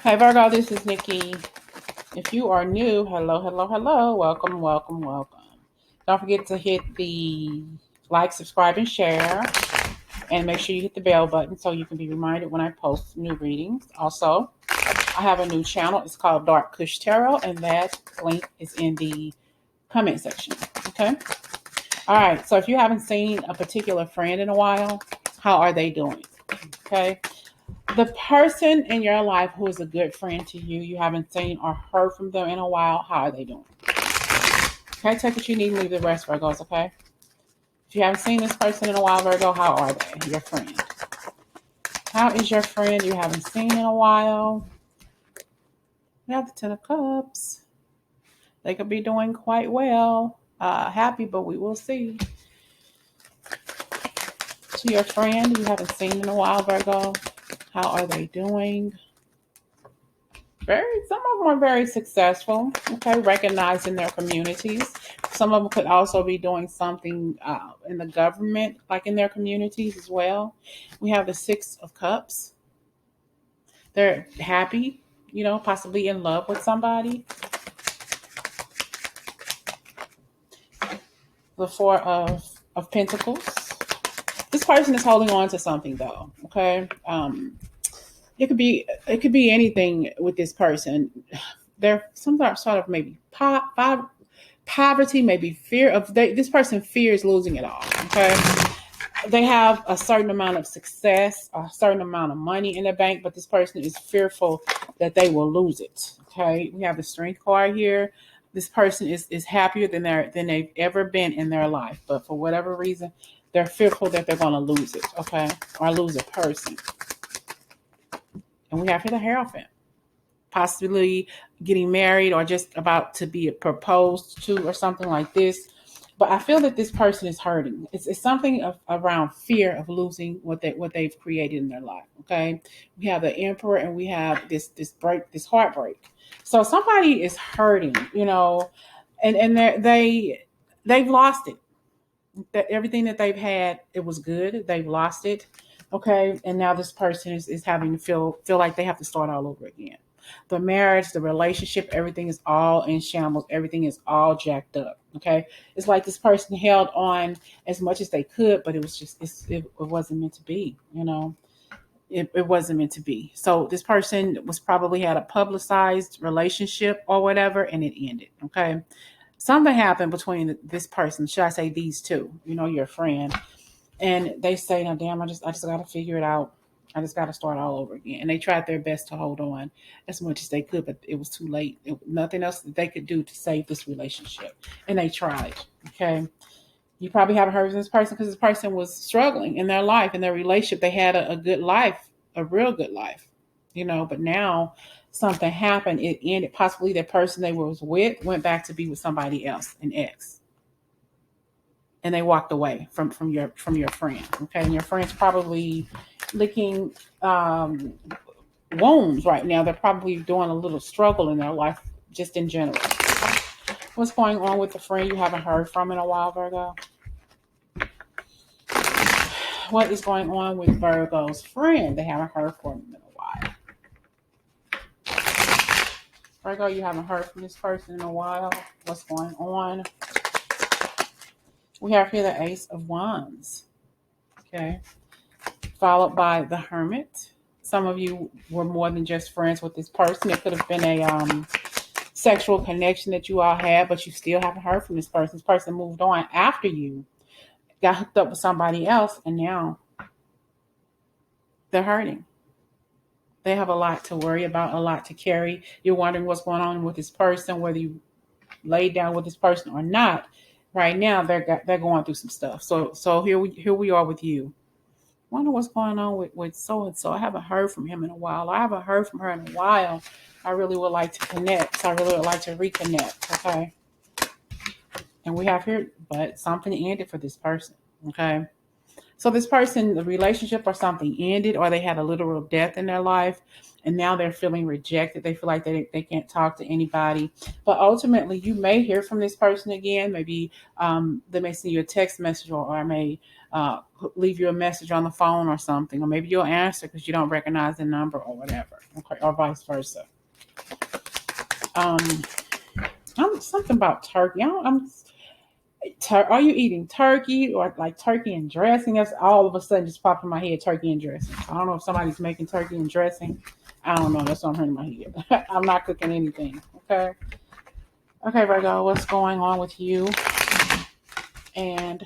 Hey Virgo, this is Nikki. If you are new, hello, hello, hello. Welcome, welcome, welcome. Don't forget to hit the like, subscribe, and share. And make sure you hit the bell button so you can be reminded when I post new readings. Also, I have a new channel. It's called Dark Kush Tarot, and that link is in the comment section. Okay? All right. So if you haven't seen a particular friend in a while, how are they doing? Okay? The person in your life who is a good friend to you, you haven't seen or heard from them in a while, how are they doing? Okay, take what you need and leave the rest, Virgos, okay? If you haven't seen this person in a while, Virgo, how are they? Your friend. How is your friend you haven't seen in a while? We have the Ten of Cups. They could be doing quite well. Happy, but we will see. To your friend you haven't seen in a while, Virgo, how are they doing? Some of them are very successful, okay, recognized in their communities. Some of them could also be doing something in the government, like in their communities as well. We have the Six of Cups. They're happy, possibly in love with somebody. The Four of Pentacles. This person is holding on to something, though, okay? It could be anything with this person. There's some sort of maybe poverty, maybe fear of this person fears losing it all. Okay, they have a certain amount of success, a certain amount of money in the bank, but this person is fearful that they will lose it. Okay, we have the Strength card here. This person is happier than they've ever been in their life, but for whatever reason, they're fearful that they're going to lose it. Okay, or lose a person. And we have here the Hierophant, possibly getting married or just about to be proposed to or something like this. But I feel that this person is hurting. It's something around fear of losing what they've created in their life. Okay, we have the Emperor and we have this heartbreak. So somebody is hurting, and they've lost it. That everything that they've had, it was good. They've lost it. Okay. And now this person is having to feel like they have to start all over again. The marriage, the relationship, everything is all in shambles. Everything is all jacked up. Okay. It's like this person held on as much as they could, but it was just, it wasn't meant to be, It wasn't meant to be. So this person was probably had a publicized relationship or whatever, and it ended. Okay. Something happened between this person, should I say these two, your friend, and they say, now, damn, I just got to figure it out. I just got to start all over again. And they tried their best to hold on as much as they could, but it was too late. Nothing else that they could do to save this relationship. And they tried. Okay. You probably haven't heard from this person because this person was struggling in their life, in their relationship. They had a good life, a real good life, but now something happened. It ended. Possibly the person they was with went back to be with somebody else, an ex. And they walked away from your friend. Okay. And your friend's probably licking wounds right now. They're probably doing a little struggle in their life just in general. What's going on with the friend you haven't heard from in a while, Virgo? What is going on with Virgo's friend they haven't heard from in a while? Virgo, you haven't heard from this person in a while. What's going on? We have here the Ace of Wands. Okay. Followed by the Hermit. Some of you were more than just friends with this person. It could have been a sexual connection that you all had, but you still haven't heard from this person. This person moved on after you got hooked up with somebody else, and now they're hurting. They have a lot to worry about, a lot to carry. You're wondering what's going on with this person, whether you laid down with this person or not. Right now, they're going through some stuff. So here we are with you. Wonder what's going on with so and so. I haven't heard from him in a while. I haven't heard from her in a while. I really would like to connect. So I really would like to reconnect. Okay. And we have here, but something ended for this person. Okay. So this person, the relationship or something ended, or they had a literal death in their life, and now they're feeling rejected. They feel like they can't talk to anybody. But ultimately, you may hear from this person again. Maybe they may send you a text message, or may leave you a message on the phone or something, or maybe you'll answer because you don't recognize the number or whatever, okay, or vice versa. Something about turkey. Are you eating turkey or like turkey and dressing? That's all of a sudden just popped in my head. Turkey and dressing. I don't know if somebody's making turkey and dressing. I don't know. That's what I'm hearing in my head. I'm not cooking anything. Okay. Okay, Virgo, what's going on with you and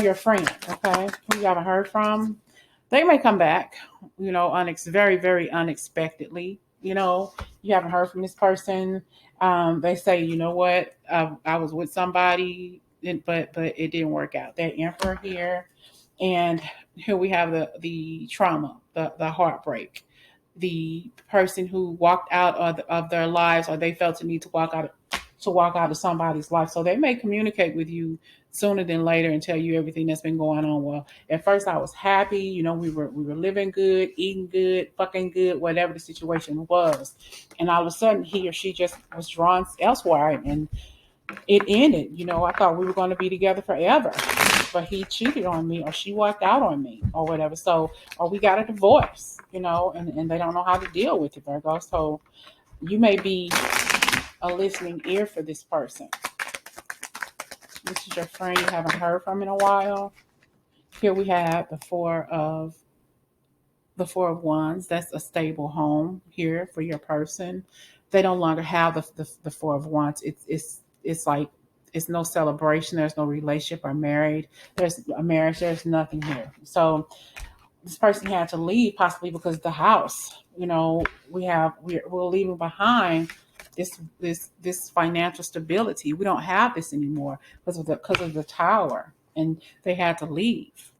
your friend? Okay, who you haven't heard from? They may come back. Very, very unexpectedly. You haven't heard from this person. They say, you know what, I was with somebody, but it didn't work out. That Emperor here, and here we have the trauma, the heartbreak, the person who walked out of their lives, or they felt the need to walk out of somebody's life. So they may communicate with you sooner than later and tell you everything that's been going on. Well, at first I was happy, we were living good, eating good, fucking good, whatever the situation was. And all of a sudden he or she just was drawn elsewhere and it ended. I thought we were going to be together forever, but he cheated on me or she walked out on me or whatever. So, or we got a divorce, and they don't know how to deal with it, Virgo. So you may be a listening ear for this person. This is your friend you haven't heard from in a while. Here we have the four of wands. That's a stable home here for your person. They no longer have the four of wands. It's like it's no celebration. There's no relationship or married. There's a marriage. There's nothing here. So this person had to leave possibly because the house. We're leaving behind this financial stability. We don't have this anymore because of the tower, and they had to leave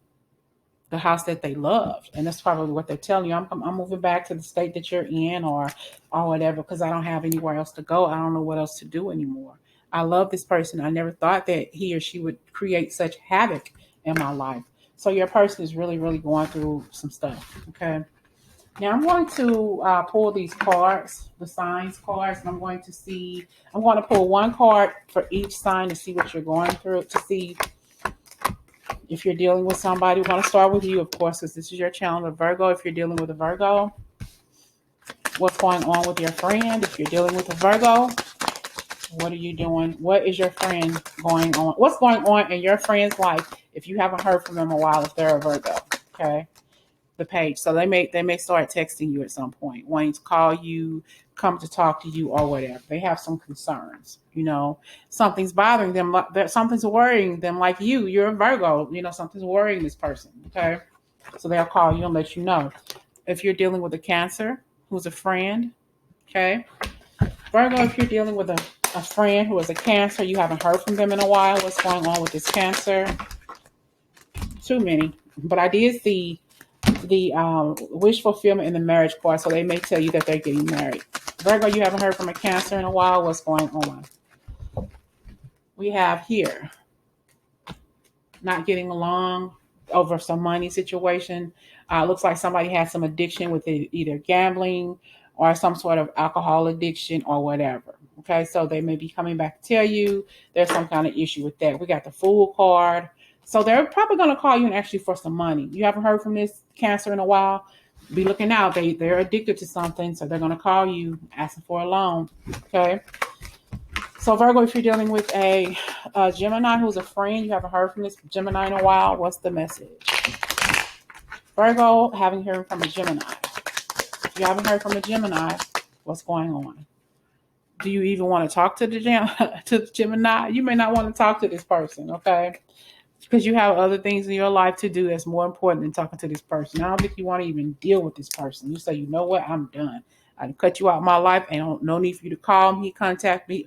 the house that they loved, and that's probably what they're telling you. I'm moving back to the state that you're in, or whatever, because I don't have anywhere else to go. I don't know what else to do anymore. I love this person. I never thought that he or she would create such havoc in my life. So your person is really, really going through some stuff. Okay. Now I'm going to pull these cards, the signs cards, and I'm going to pull one card for each sign to see what you're going through, to see if you're dealing with somebody. We're going to start with you, of course, because this is your channel, Virgo. If you're dealing with a Virgo, what's going on with your friend? If you're dealing with a Virgo, what are you doing? What is your friend going on? What's going on in your friend's life if you haven't heard from them a while, if they're a Virgo? Okay. The page. So they may start texting you at some point, wanting to call you, come to talk to you, or whatever. They have some concerns. Something's bothering them. Something's worrying them. Like you're a Virgo. Something's worrying this person. Okay, so they'll call you and let you know. If you're dealing with a Cancer who's a friend, okay, Virgo. If you're dealing with a friend who is a Cancer, you haven't heard from them in a while. What's going on with this Cancer? Too many, but I did see the wish fulfillment in the marriage card, so they may tell you that they're getting married. Virgo, you haven't heard from a Cancer in a while. What's going on? We have here not getting along over some money situation. Looks like somebody has some addiction with either gambling or some sort of alcohol addiction or whatever. Okay, so they may be coming back to tell you there's some kind of issue with that. We got the Fool card. So they're probably going to call you and ask you for some money. You haven't heard from this Cancer in a while. Be looking out. They're addicted to something, so they're going to call you asking for a loan. Okay. So Virgo, if you're dealing with a Gemini who's a friend, you haven't heard from this Gemini in a while. What's the message? Virgo, haven't heard from a Gemini. If you haven't heard from a Gemini, what's going on? Do you even want to talk to the Gemini? You may not want to talk to this person. Okay. Because you have other things in your life to do that's more important than talking to this person. I don't think you want to even deal with this person. You say, you know what? I'm done. I cut you out of my life. And no need for you to call me, contact me.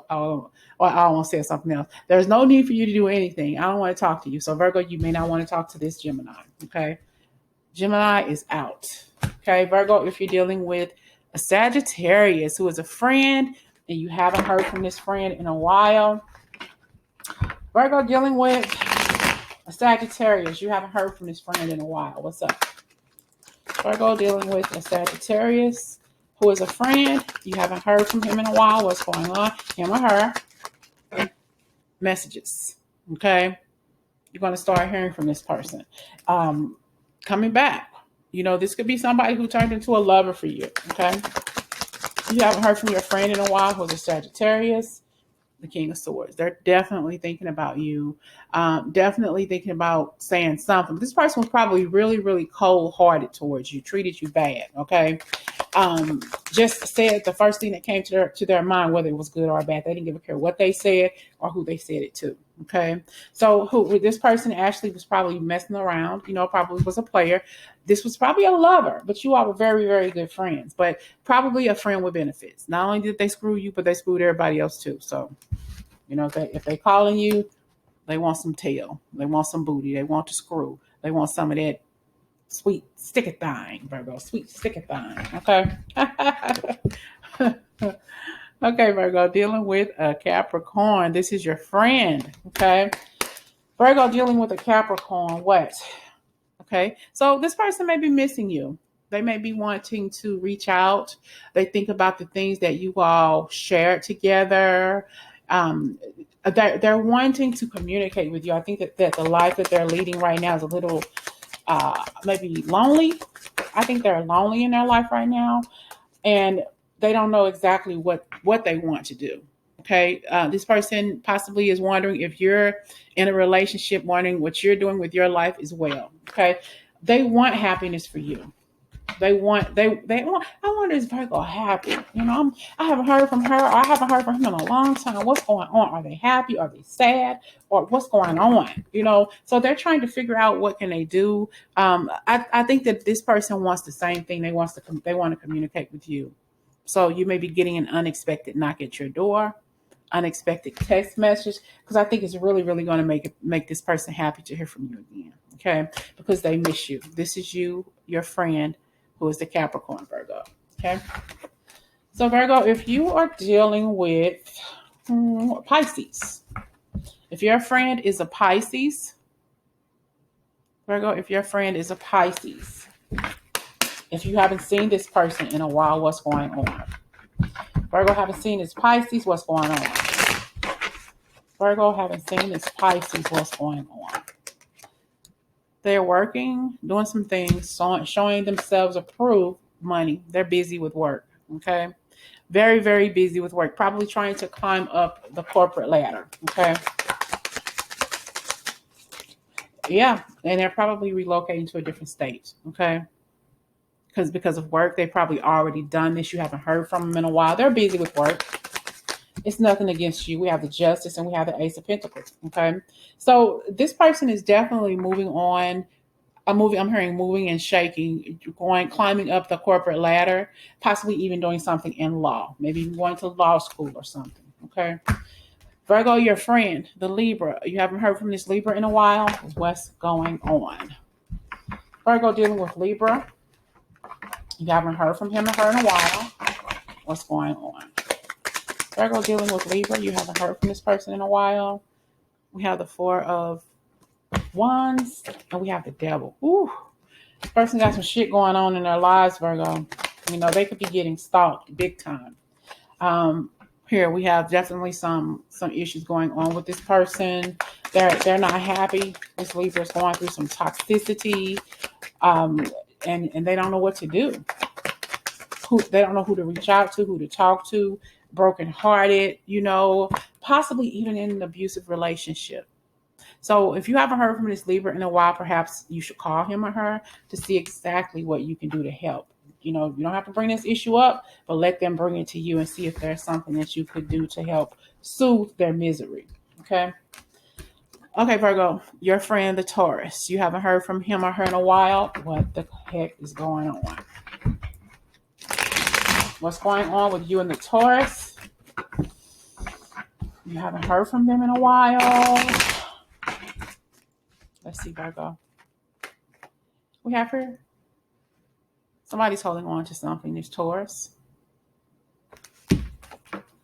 Or I want to say something else. There's no need for you to do anything. I don't want to talk to you. So Virgo, you may not want to talk to this Gemini. Okay. Gemini is out. Okay. Virgo, if you're dealing with a Sagittarius who is a friend and you haven't heard from this friend in a while. Virgo, dealing with a Sagittarius. You haven't heard from this friend in a while. What's up? Virgo, dealing with a Sagittarius who is a friend. You haven't heard from him in a while. What's going on? Him or her. Messages. Okay. You're going to start hearing from this person. Coming back. You know, this could be somebody who turned into a lover for you. Okay. You haven't heard from your friend in a while who's a Sagittarius. The King of Swords. They're definitely thinking about you. Definitely thinking about saying something. This person was probably really, really cold-hearted towards you, treated you bad, okay? Just said the first thing that came to their mind, whether it was good or bad. They didn't give a care what they said or who they said it to, okay? So this person actually was probably messing around, you know, probably was a player. This was probably a lover, but you all were very, very good friends, but probably a friend with benefits. Not only did they screw you, but they screwed everybody else too. So, you know, if they calling you, they want some tail. They want some booty. They want to screw. They want some of that sweet sticky thing, Virgo. Sweet sticky thing. Okay. Okay, Virgo, dealing with a Capricorn. This is your friend. Okay. Virgo dealing with a Capricorn. What? Okay. So this person may be missing you. They may be wanting to reach out. They think about the things that you all shared together. They're wanting to communicate with you. I think that the life that they're leading right now is a little maybe lonely. I think they're lonely in their life right now, and they don't know exactly what they want to do. Okay, this person possibly is wondering if you're in a relationship, wondering what you're doing with your life as well. Okay, they want happiness for you. They want. I wonder, is Virgo happy? You know, I haven't heard from her. Or I haven't heard from him in a long time. What's going on? Are they happy? Are they sad? Or what's going on? You know, so they're trying to figure out what can they do. I think that this person wants the same thing. They want to communicate with you. So you may be getting an unexpected knock at your door, unexpected text message, because I think it's really, really going to make this person happy to hear from you again. Okay, because they miss you. This is you, your friend, who is the Capricorn, Virgo. Okay. So Virgo, if you are dealing with Pisces, if your friend is a Pisces, Virgo, if your friend is a Pisces, if you haven't seen this person in a while, what's going on? Virgo, haven't seen this Pisces, what's going on? Virgo, haven't seen this Pisces, what's going on? They're working, doing some things, showing themselves approved money. They're busy with work, okay? Very, very busy with work. Probably trying to climb up the corporate ladder, okay? Yeah, and they're probably relocating to a different state, okay? Because of work, they've probably already done this. You haven't heard from them in a while. They're busy with work. It's nothing against you. We have the Justice and we have the Ace of Pentacles, okay? So this person is definitely moving on. I'm hearing moving and shaking, climbing up the corporate ladder, possibly even doing something in law, maybe going to law school or something. Okay. Virgo, your friend, the Libra. You haven't heard from this Libra in a while. What's going on? Virgo dealing with Libra. You haven't heard from him or her in a while. What's going on? Virgo dealing with Libra. You haven't heard from this person in a while. We have the Four of Wands, and we have the Devil. Ooh, this person got some shit going on in their lives, Virgo. You know, they could be getting stalked big time. Here we have definitely some issues going on with this person. They're not happy. This Libra is going through some toxicity, and they don't know what to do. They don't know who to reach out to, who to talk to. Brokenhearted, you know, possibly even in an abusive relationship. So if you haven't heard from this Libra in a while, perhaps you should call him or her to see exactly what you can do to help. You know, you don't have to bring this issue up, but let them bring it to you and see if there's something that you could do to help soothe their misery. Okay. Okay, Virgo, your friend, the Taurus. You haven't heard from him or her in a while. What the heck is going on? What's going on with you and the Taurus? You haven't heard from them in a while. Let's see, Virgo. We have here somebody's holding on to something. There's Taurus.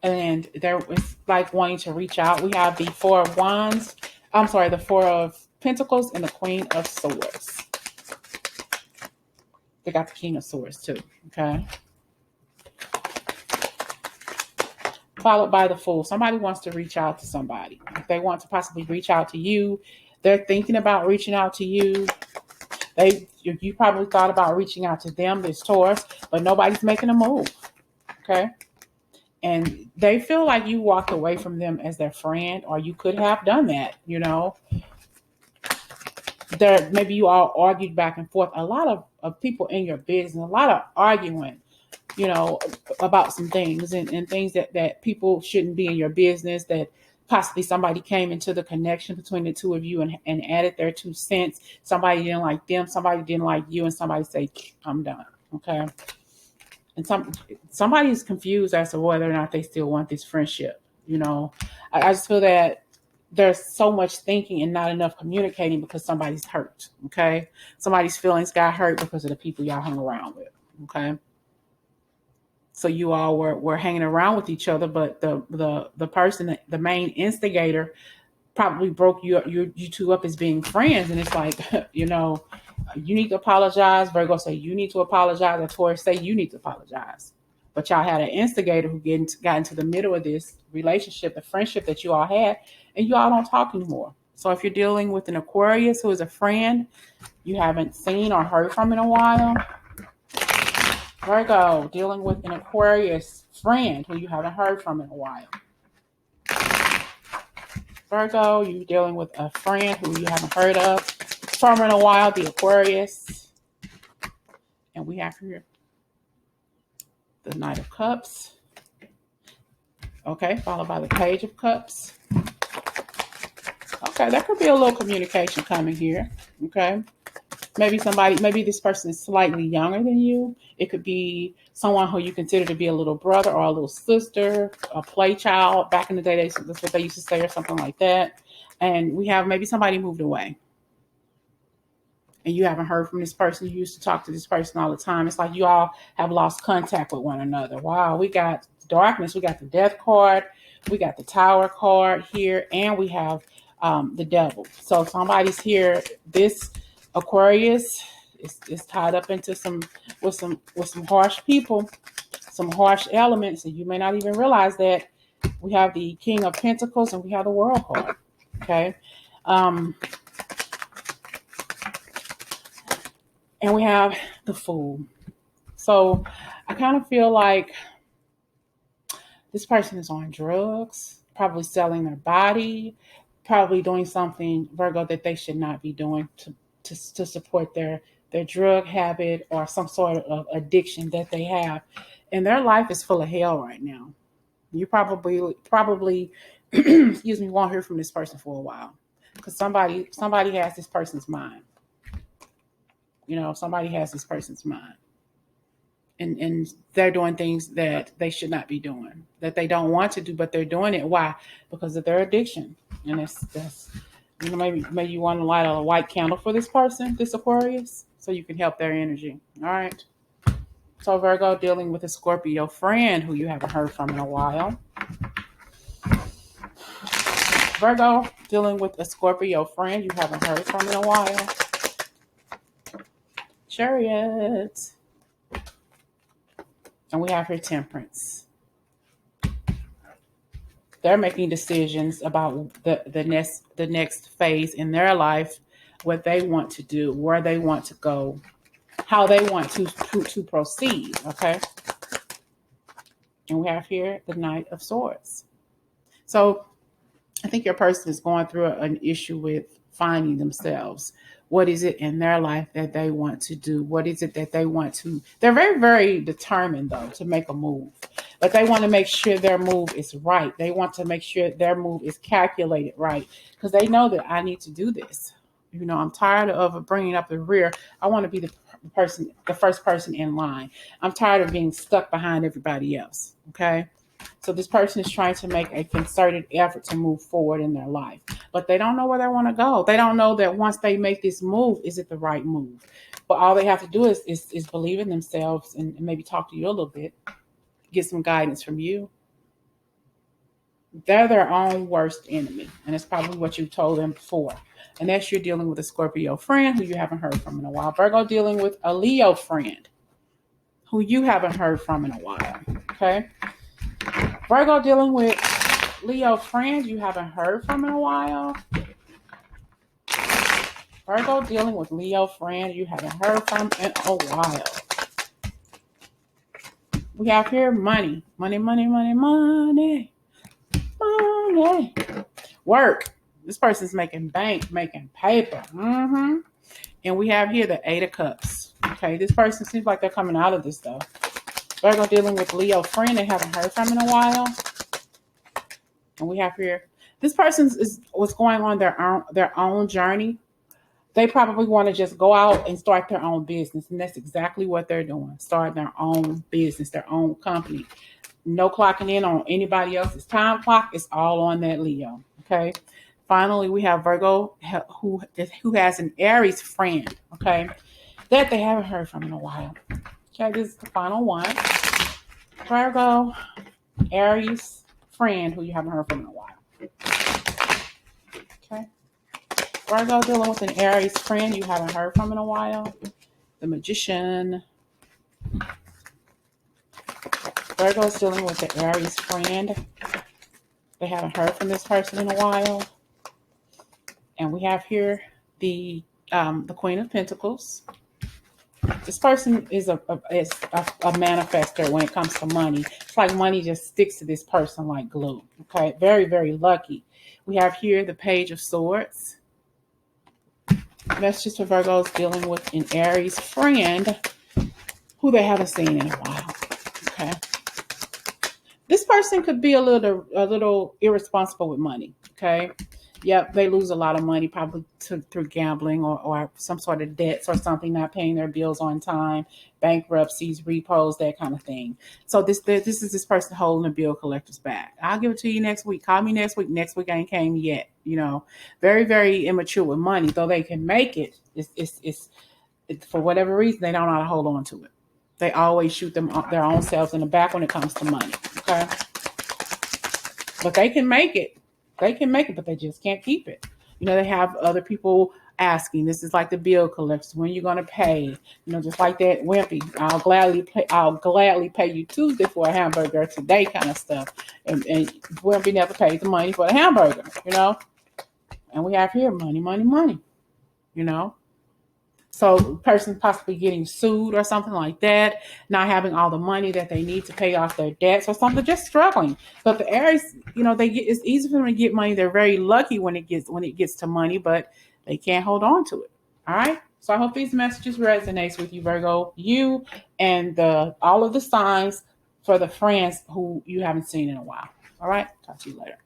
And they're like wanting to reach out. We have the Four of Wands. I'm sorry, the Four of Pentacles and the Queen of Swords. They got the King of Swords too. Okay. Followed by the Fool. Somebody wants to reach out to somebody. If they want to possibly reach out to you, They're thinking about reaching out to you. You probably thought about reaching out to them, this Taurus, but nobody's making a move. Okay. And they feel like you walked away from them as their friend, or you could have done that, you know. Maybe you all argued back and forth. A lot of people in your business, a lot of arguing, you know, about some things and things that people shouldn't be in your business, that possibly somebody came into the connection between the two of you and added their 2 cents. Somebody didn't like them, somebody didn't like you, and somebody say, I'm done. Okay. And somebody's confused as to whether or not they still want this friendship. You know, I just feel that there's so much thinking and not enough communicating because somebody's hurt. Okay. Somebody's feelings got hurt because of the people y'all hung around with. Okay. So you all were hanging around with each other, but the person, the main instigator, probably broke you two up as being friends. And it's like, you know, you need to apologize. Virgo say you need to apologize. Or Taurus say you need to apologize. But y'all had an instigator who got into the middle of this relationship, the friendship that you all had, and you all don't talk anymore. So if you're dealing with an Aquarius who is a friend you haven't seen or heard from in a while, Virgo, dealing with an Aquarius friend who you haven't heard from in a while. Virgo, you're dealing with a friend who you haven't heard of from in a while, the Aquarius. And we have here the Knight of Cups. Okay, followed by the Page of Cups. Okay, there could be a little communication coming here. Okay. Maybe this person is slightly younger than you. It could be someone who you consider to be a little brother or a little sister, a play child. Back in the day, that's what they used to say, or something like that. And we have maybe somebody moved away. And you haven't heard from this person. You used to talk to this person all the time. It's like you all have lost contact with one another. Wow, we got darkness. We got the Death card. We got the Tower card here. And we have the Devil. So somebody's here. This Aquarius is tied up into some harsh people, some harsh elements, and you may not even realize that. We have the King of Pentacles and we have the World card. Okay. And we have the Fool. So I kind of feel like this person is on drugs, probably selling their body, probably doing something, Virgo, that they should not be doing to support their drug habit or some sort of addiction that they have. And their life is full of hell right now. You probably excuse me, won't hear from this person for a while because somebody has this person's mind. You know, somebody has this person's mind. And they're doing things that they should not be doing, that they don't want to do, but they're doing it. Why? Because of their addiction. And that's you know, maybe you want to light a white candle for this person, this Aquarius, so you can help their energy. All right. So Virgo, dealing with a Scorpio friend who you haven't heard from in a while. Virgo, dealing with a Scorpio friend you haven't heard from in a while. Chariot. And we have here Temperance. They're making decisions about the next phase in their life, what they want to do, where they want to go, how they want to proceed. Okay. And we have here the Knight of Swords. So I think your person is going through an issue with finding themselves. What is it in their life that they want to do? What is it that they want to? They're very, very determined, though, to make a move. But they want to make sure their move is right. They want to make sure their move is calculated right. Because they know that I need to do this. You know, I'm tired of bringing up the rear. I want to be the first person in line. I'm tired of being stuck behind everybody else. Okay. So this person is trying to make a concerted effort to move forward in their life, but they don't know where they want to go. They don't know that once they make this move, is it the right move? But all they have to do is believe in themselves and maybe talk to you a little bit, get some guidance from you. They're their own worst enemy, and it's probably what you told them before. And that's you're dealing with a Scorpio friend who you haven't heard from in a while. Virgo, dealing with a Leo friend who you haven't heard from in a while. Okay. Virgo, dealing with Leo friends you haven't heard from in a while. Virgo dealing with Leo friend you haven't heard from in a while. We have here money. Money, money, money, money. Money. Work. This person's making bank, making paper. And we have here the 8 of Cups. Okay, this person seems like they're coming out of this stuff. Virgo dealing with Leo friend they haven't heard from in a while. And we have here, this person is what's going on their own journey. They probably want to just go out and start their own business. And that's exactly what they're doing. Starting their own business, their own company. No clocking in on anybody else's time clock. It's all on that Leo. Okay. Finally, we have Virgo who has an Aries friend. Okay. That they haven't heard from in a while. Okay. This is the final one. Virgo, Aries friend who you haven't heard from in a while. Okay. Virgo dealing with an Aries friend you haven't heard from in a while. The Magician. Virgo's dealing with the Aries friend. They haven't heard from this person in a while. And we have here the Queen of Pentacles. This person is a manifester when it comes to money. It's like money just sticks to this person like glue. Okay, very, very lucky. We have here the Page of Swords. Messages for Virgos dealing with an Aries friend who they haven't seen in a while. Okay. This person could be a little irresponsible with money. Okay. Yep, they lose a lot of money probably through gambling or some sort of debts or something, not paying their bills on time, bankruptcies, repos, that kind of thing. So this is this person holding the bill collector's back. I'll give it to you next week. Call me next week. Next week ain't came yet. You know, very, very immature with money. Though they can make it, it's for whatever reason they don't know how to hold on to it. They always shoot their own selves in the back when it comes to money. Okay, but they can make it. They can make it, but they just can't keep it. You know, they have other people asking. This is like the bill collectors. When you're going to pay? You know, just like that wimpy. I'll gladly pay you Tuesday for a hamburger today kind of stuff. And wimpy never pays the money for the hamburger, you know. And we have here money, money, money, you know. So person possibly getting sued or something like that, not having all the money that they need to pay off their debts or something, just struggling. But the Aries, you know, it's easy for them to get money. They're very lucky when it gets to money, but they can't hold on to it. All right. So I hope these messages resonates with you, Virgo. You and all of the signs for the friends who you haven't seen in a while. All right. Talk to you later.